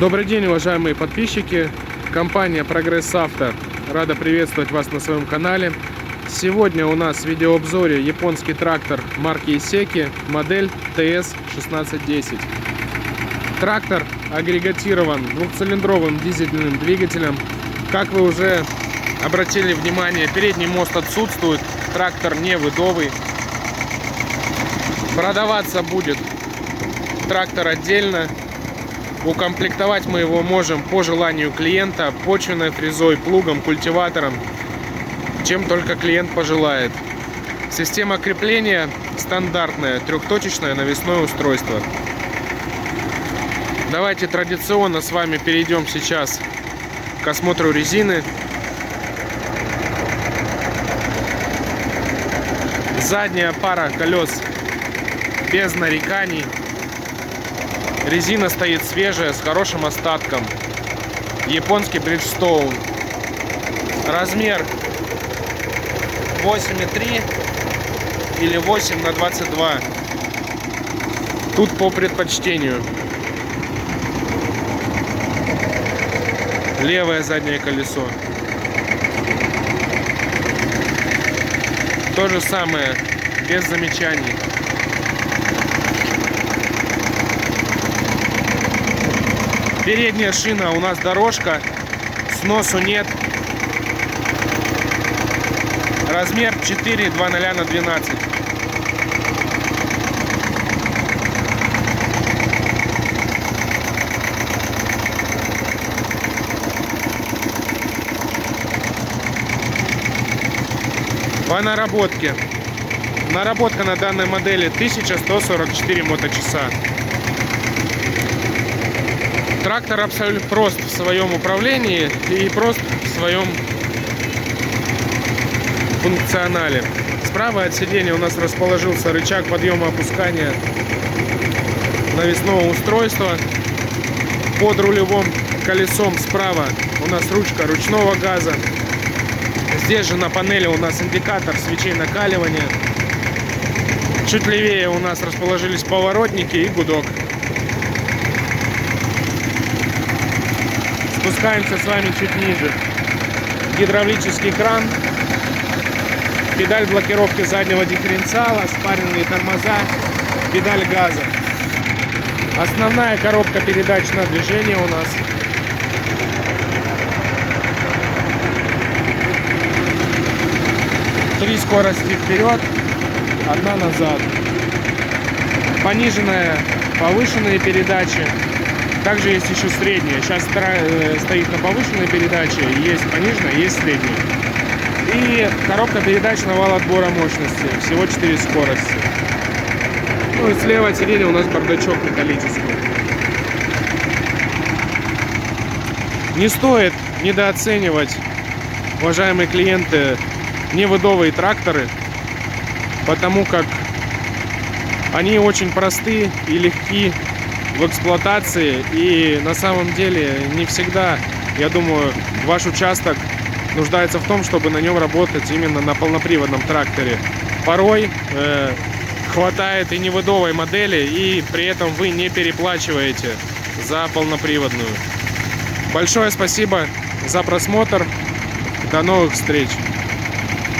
Добрый день, уважаемые подписчики. Компания Прогресс Авто рада приветствовать вас на своем канале. Сегодня у нас в видеообзоре японский трактор марки Исеки, модель TS1610. Трактор агрегатирован двухцилиндровым дизельным двигателем. Как вы уже обратили внимание, передний мост отсутствует, трактор не выдовый. Продаваться будет трактор отдельно. Укомплектовать мы его можем по желанию клиента почвенной фрезой, плугом, культиватором, чем только клиент пожелает. Система крепления стандартная, трехточечное навесное устройство. Давайте традиционно с вами перейдем сейчас к осмотру резины. Задняя пара колес без нареканий. Резина стоит свежая, с хорошим остатком. Японский Bridgestone. Размер 8,3 или 8×22. Тут по предпочтению. Левое заднее колесо. То же самое, без замечаний. Передняя шина у нас дорожка, сносу нет. Размер 4 2.0/12. По наработке. Наработка на данной модели 1144 моточаса. Трактор абсолютно прост в своем управлении и прост в своем функционале. Справа от сиденья у нас расположился рычаг подъема-опускания навесного устройства. Под рулевым колесом справа у нас ручка ручного газа. Здесь же на панели у нас индикатор свечей накаливания. Чуть левее у нас расположились поворотники и гудок. Спускаемся с вами чуть ниже. Гидравлический кран, педаль блокировки заднего дифференциала, спаренные тормоза, педаль газа. Основная коробка передач на движение у нас. Три скорости вперед, одна назад. Пониженная, повышенные передачи. Также есть еще средняя. Сейчас стоит на повышенной передаче, есть пониженная, есть средняя. И коробка передач на вал отбора мощности. Всего 4 скорости. Ну и слева от сиденья у нас бардачок металлический. Не стоит недооценивать, уважаемые клиенты, невыдовые тракторы, потому как они очень просты и легки в эксплуатации, и на самом деле не всегда, я думаю, ваш участок нуждается в том, чтобы на нем работать именно на полноприводном тракторе. Порой хватает и невыдовой модели, и при этом вы не переплачиваете за полноприводную. Большое спасибо за просмотр. До новых встреч!